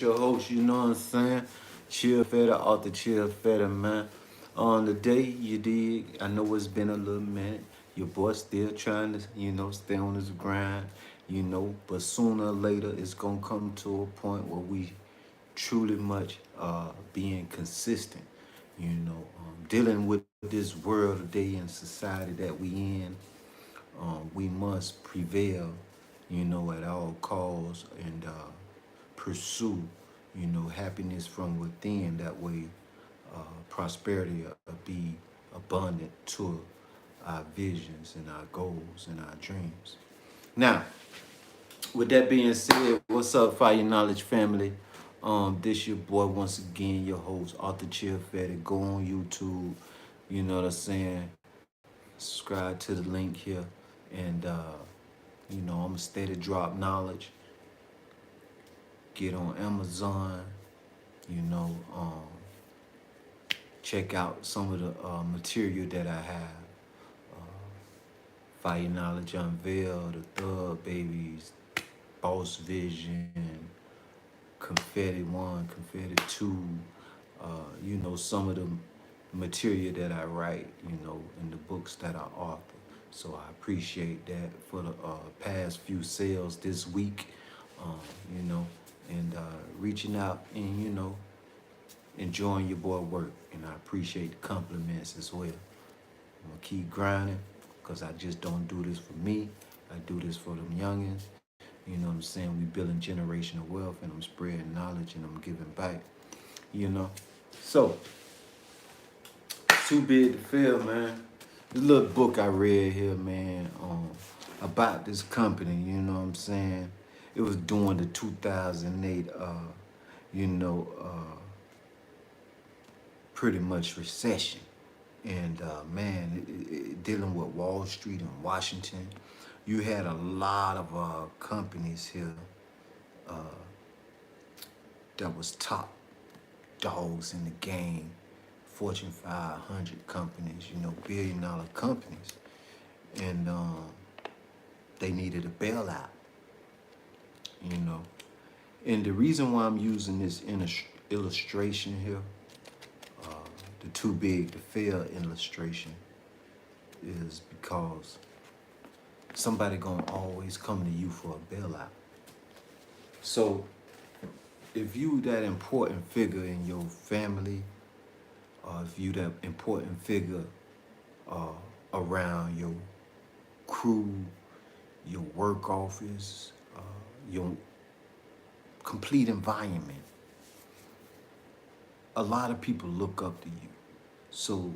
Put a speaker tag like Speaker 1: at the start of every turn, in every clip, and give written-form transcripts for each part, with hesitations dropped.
Speaker 1: your host, you know what I'm saying? Chill Feta, author Chill Feta, man. On the day you dig, I know it's been a little minute. Your boy still trying to, stay on his grind, but sooner or later it's gonna come to a point where we truly much being consistent, dealing with this world today and society that we in. We must prevail, at all costs and pursue, happiness from within. That way, prosperity will be abundant to our visions and our goals and our dreams. Now, with that being said, what's up, Fire Knowledge family? This your boy once again, your host, Arthur Chill Fetty. Go on YouTube, you know what I'm saying? Subscribe to the link here, and I'm a steady drop knowledge. Get on Amazon, you know, check out some of the material that I have. Fire Knowledge Unveiled, The Thug Babies, Boss Vision, Confetti 1, Confetti 2, some of the material that I write, in the books that I author. So I appreciate that for the past few sales this week, um, you know, and reaching out and, enjoying your boy work. And I appreciate the compliments as well. I'm going to keep grinding because I just don't do this for me. I do this for them youngins. You know what I'm saying? We building generational wealth and I'm spreading knowledge and I'm giving back, you know. So, Too Big to Fail, man. This little book I read here, man, about this company, you know what I'm saying? It was during the 2008, you know, pretty much recession. And man, dealing with Wall Street and Washington, you had a lot of companies here uh, that was top dogs in the game, Fortune 500 companies, billion-dollar companies, and they needed a bailout, you know. And the reason why I'm using this illustration here, the Too Big to Fail illustration, is because somebody gonna always come to you for a bailout. So if you that important figure in your family, or if you that important figure uh, around your crew, your work office, your complete environment, a lot of people look up to you. So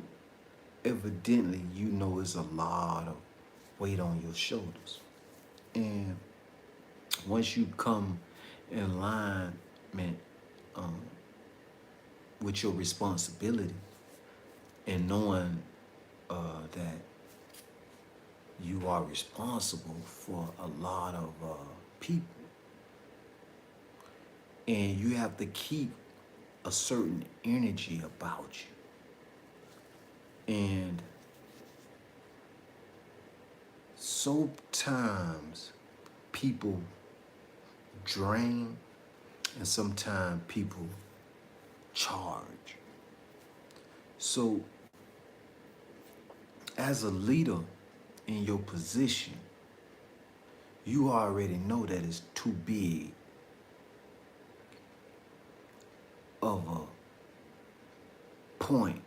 Speaker 1: evidently, it's a lot of weight on your shoulders. And once you come in alignment um, with your responsibility and knowing that you are responsible for a lot of people, and you have to keep a certain energy about you. And sometimes people drain, and sometimes people charge. So, as a leader in your position, you already know that it's too big of a point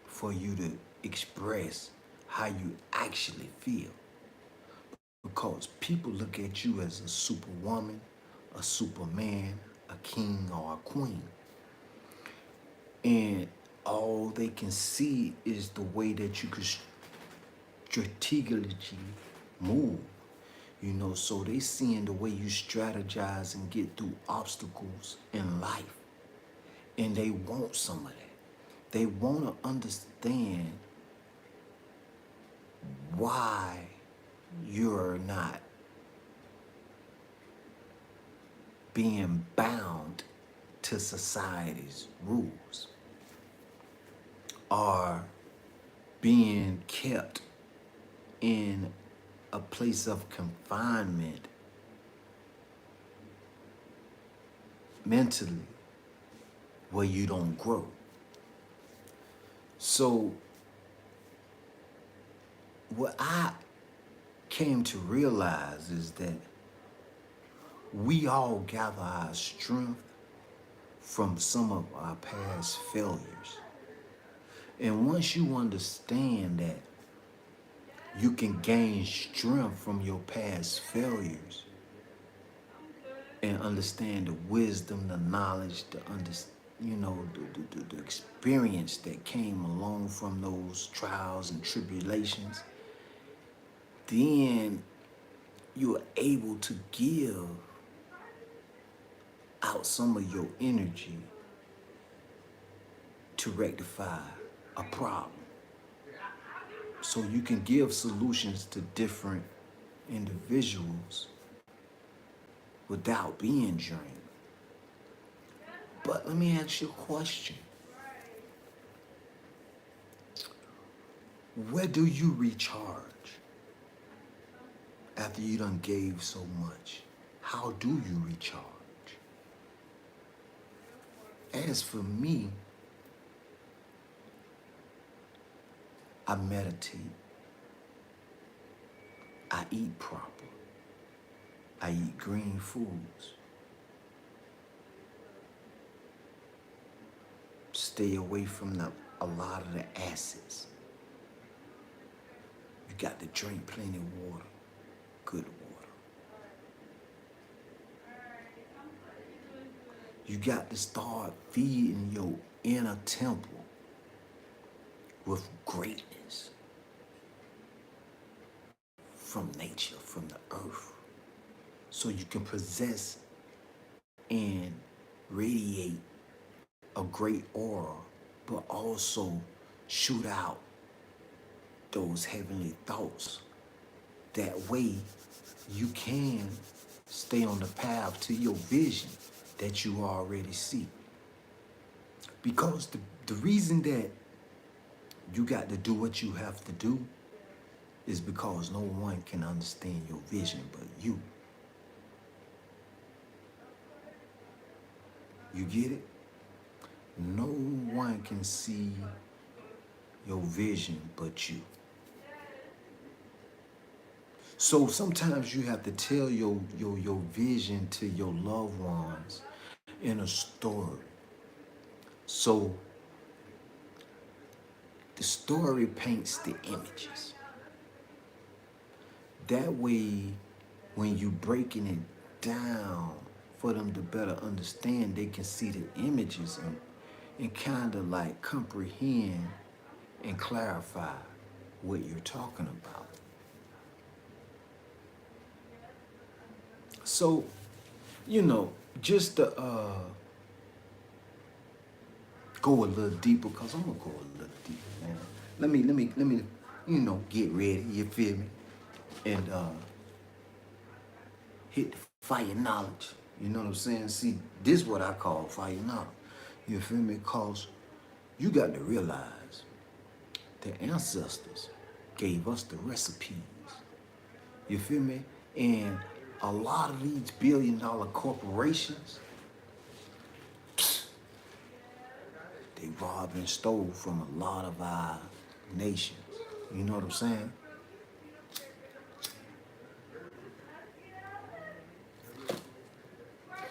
Speaker 1: for you to express how you actually feel. Because people look at you as a superwoman, a superman, a king, or a queen. And all they can see is the way that you could strategically move. So they seeing the way you strategize and get through obstacles in life. And they want some of that. They want to understand why you're not being bound to society's rules or being kept in a place of confinement mentally where you don't grow. So what I came to realize is that we all gather our strength from some of our past failures. And once you understand that you can gain strength from your past failures and understand the wisdom, the knowledge, the experience that came along from those trials and tribulations, then you're able to give out some of your energy to rectify a problem. So you can give solutions to different individuals without being drained. But let me ask you a question. Where do you recharge after you done gave so much? How do you recharge? As for me, I meditate. I eat proper. I eat green foods. Stay away from a lot of the acids. You got to drink plenty of water, good water. You got to start feeding your inner temple with greatness from nature, from the earth, so you can possess and radiate a great aura, but also shoot out those heavenly thoughts. That way you can stay on the path to your vision that you already see. Because the reason that you got to do what you have to do is because no one can understand your vision but you. You get it? No one can see your vision but you. So sometimes you have to tell your vision to your loved ones in a story. So the story paints the images. That way, when you breaking it down for them to better understand, they can see the images and kind of like comprehend and clarify what you're talking about. So, just to go a little deeper, because I'm gonna go a little deeper, man. Let me, get ready, you feel me? And hit the fire knowledge. You know what I'm saying? See, this is what I call fire knowledge. You feel me? Because you got to realize the ancestors gave us the recipes. You feel me? And a lot of these billion-dollar corporations, they robbed and stole from a lot of our nations. You know what I'm saying?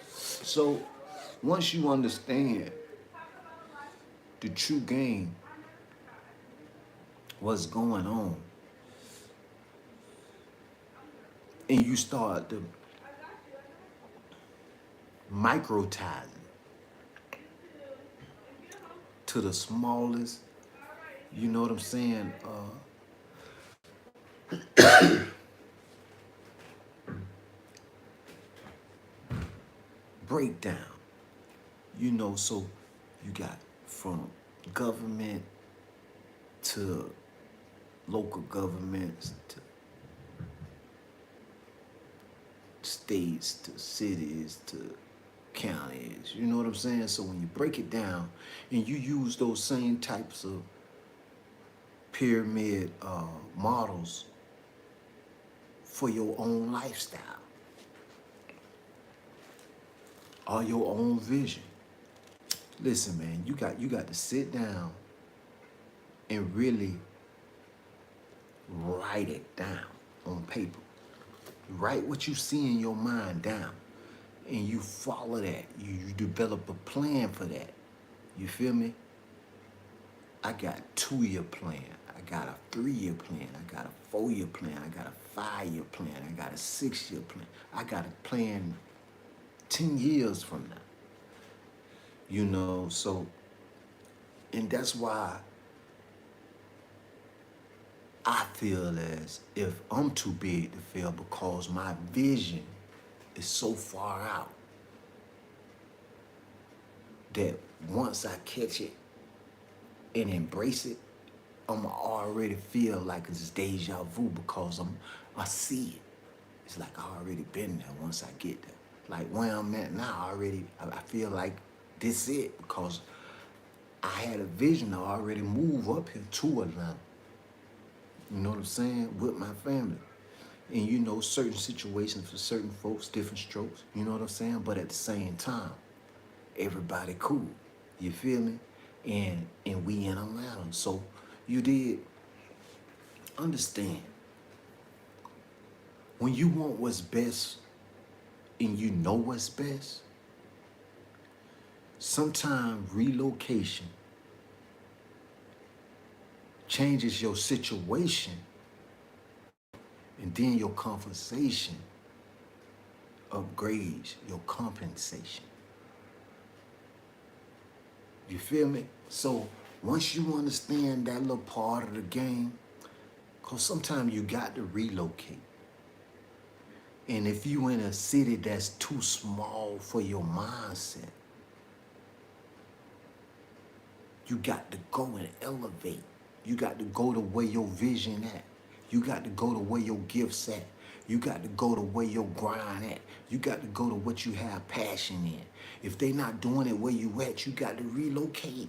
Speaker 1: So once you understand the true game, what's going on, and you start to microtizing to the smallest, you know what I'm saying, breakdown. So you got from government to local governments to states to cities to counties. You know what I'm saying? So when you break it down and you use those same types of pyramid models for your own lifestyle, are your own vision. Listen, man, you got to sit down and really write it down on paper. Write what you see in your mind down, and you follow that. You develop a plan for that. You feel me? I got a 2-year plan. I got a 3-year plan. I got a 4-year plan. I got a 5-year plan. I got a 6-year plan. I got a plan 10 years from now. You know, so, and that's why I feel as if I'm too big to fail, because my vision is so far out that once I catch it and embrace it, I'm already feel like it's deja vu, because I see it. It's like I already been there once I get there. Like where I'm at now, I feel like this it, because I had a vision to already move up here to Atlanta. You know what I'm saying? With my family. And you know, certain situations for certain folks, different strokes. You know what I'm saying? But at the same time, everybody cool. You feel me? And we in Atlanta. So you did understand, when you want what's best and you know what's best, sometimes relocation changes your situation, and then your conversation upgrades your compensation. You feel me? So once you understand that little part of the game, because sometimes you got to relocate. And if you in a city that's too small for your mindset, you got to go and elevate. You got to go to where your vision at. You got to go to where your gifts at. You got to go to where your grind at. You got to go to what you have passion in. If they not doing it where you at, you got to relocate.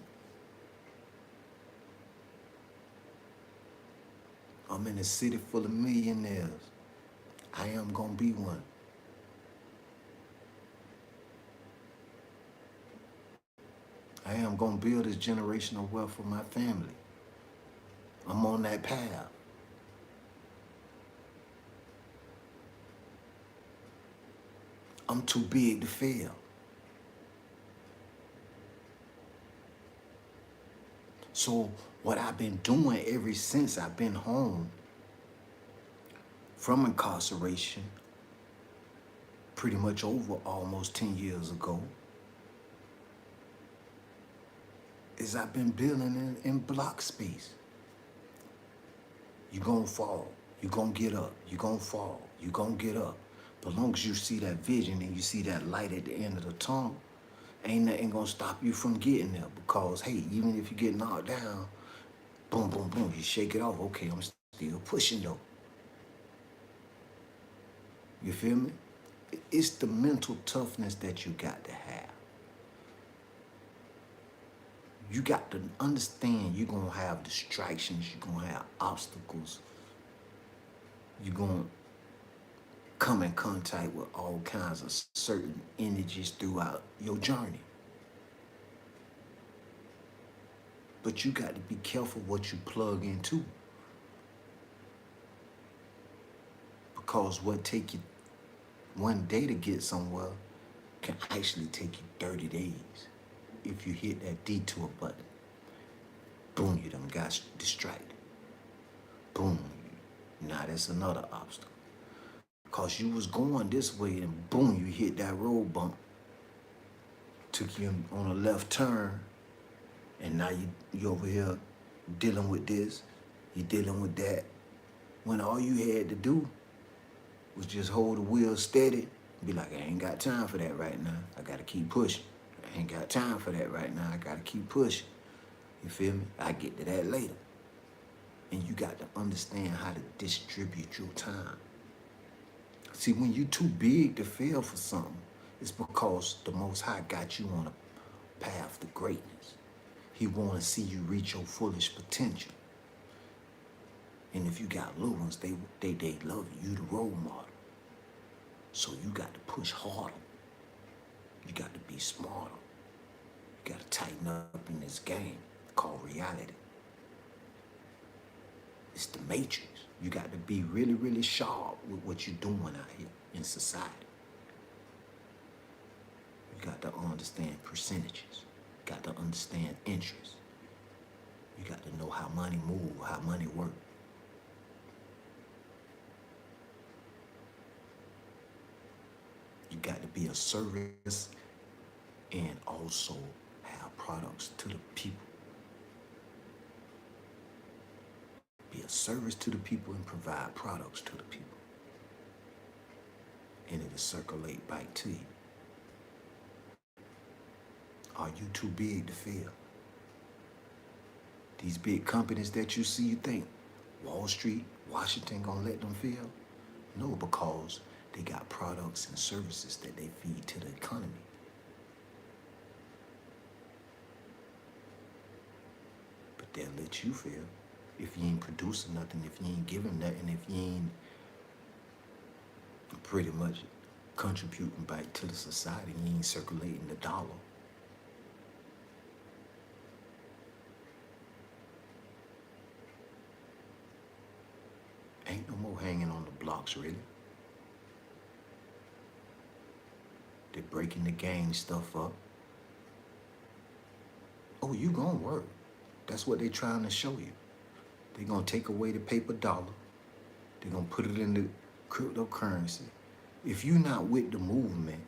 Speaker 1: I'm in a city full of millionaires. I am gonna be one. I am gonna build this generational wealth for my family. I'm on that path. I'm too big to fail. So what I've been doing ever since I've been home from incarceration, pretty much over almost 10 years ago, is I've been building in block space. You're gonna fall, you're gonna get up, you're gonna fall, you're gonna get up. But long as you see that vision and you see that light at the end of the tunnel, ain't nothing gonna stop you from getting there. Because hey, even if you get knocked down, boom, boom, boom, you shake it off. Okay, I'm still pushing though. You feel me? It's the mental toughness that you got to have. You got to understand you're gonna have distractions, you're gonna have obstacles, you're gonna come in contact with all kinds of certain energies throughout your journey. But you got to be careful what you plug into. Because what take you one day to get somewhere can actually take you 30 days if you hit that detour button. Boom, you done got distracted. Boom, now that's another obstacle. Because you was going this way and boom, you hit that road bump. Took you on a left turn, and now you over here dealing with this, you dealing with that. When all you had to do was just hold the wheel steady, be like, I ain't got time for that right now. I gotta keep pushing. I ain't got time for that right now. I gotta keep pushing. You feel me? I get to that later. And you got to understand how to distribute your time. See, when you too big to fail for something, it's because the Most High got you on a path to greatness. He want to see you reach your fullest potential. And if you got little ones, they love you. You the role model. So you got to push harder. You got to be smarter. You got to tighten up in this game called reality. It's the matrix. You got to be really, really sharp with what you're doing out here in society. You got to understand percentages. You got to understand interest. You got to know how money move, how money work. You got to be a service and also have products to the people. Be a service to the people and provide products to the people. And it'll circulate back to you. Are you too big to fail? These big companies that you see, you think Wall Street, Washington gonna let them fail? No, because they got products and services that they feed to the economy. But they'll let you fail if you ain't producing nothing, if you ain't giving nothing, if you ain't pretty much contributing back to the society, you ain't circulating the dollar. Ain't no more hanging on the blocks, really. They're breaking the gang stuff up. Oh, you gonna work. That's what they're trying to show you. They're gonna take away the paper dollar. They're gonna put it in the cryptocurrency. If you're not with the movement,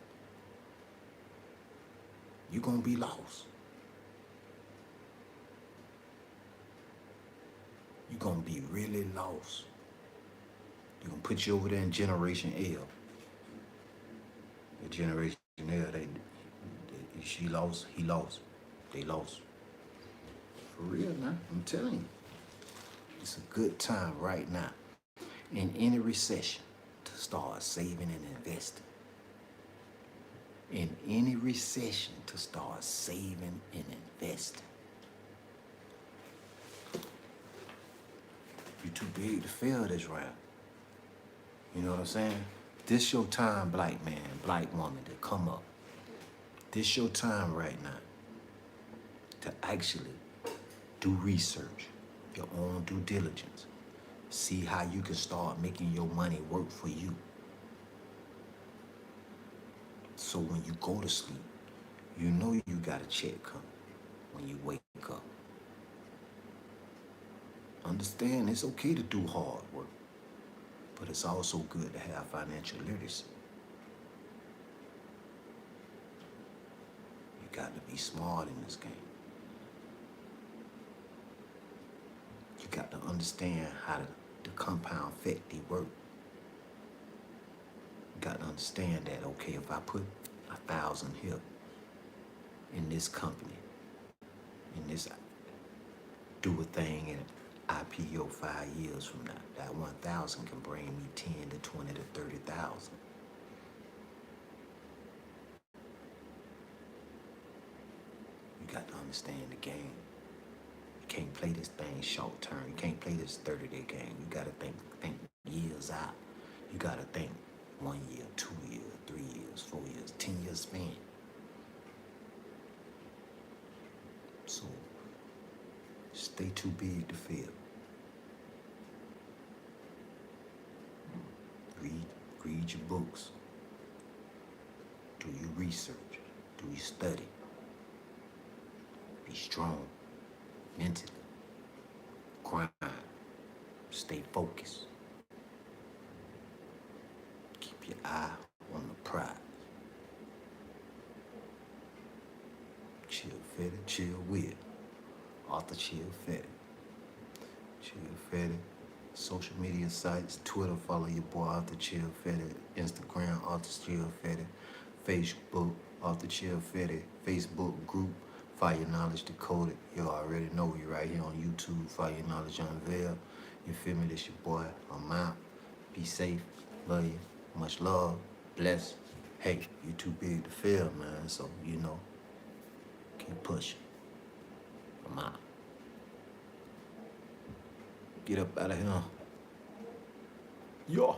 Speaker 1: you're gonna be lost. You're gonna be really lost. They're gonna put you over there in Generation L. The Generation L, she lost, he lost. They lost. For real now, I'm telling you. It's a good time right now in any recession to start saving and investing. In any recession to start saving and investing. You're too big to fail this round. You know what I'm saying? This your time, black man, black woman, to come up. This your time right now to actually do research, your own due diligence. See how you can start making your money work for you. So when you go to sleep, you know you got a check coming when you wake up. Understand it's okay to do hard work, but it's also good to have financial literacy. You got to be smart in this game. You got to understand how the compound effect work. You got to understand that, okay, if I put 1,000 here in this company, in this, do a thing and IPO 5 years from now, that 1,000 can bring me 10 to 20 to 30,000. You got to understand the game. You can't play this thing short term. You can't play this 30-day game. You got to think years out. You got to think 1 year, 2 years, 3 years, 4 years, 10 years span. So stay too big to fail. Read your books. Do your research. Do your study. Be strong mentally. Grind. Stay focused. Keep your eye on the prize. Chill Fetty, chill with. Author Chill Fetty. Chill Fetty. Social media sites, Twitter, follow your boy Author Chill Fetty. Instagram, Author Chill Fetty. Facebook, Author Chill Fetty. Facebook group, Fire Knowledge Decoded. You already know we right here on YouTube, Fire Knowledge Unveiled. You feel me? This your boy. I'm out. Be safe. Love you. Much love. Bless. Hey, you too big to fail, man. So, you know, keep pushing. I'm out. Get up out of here. Yeah.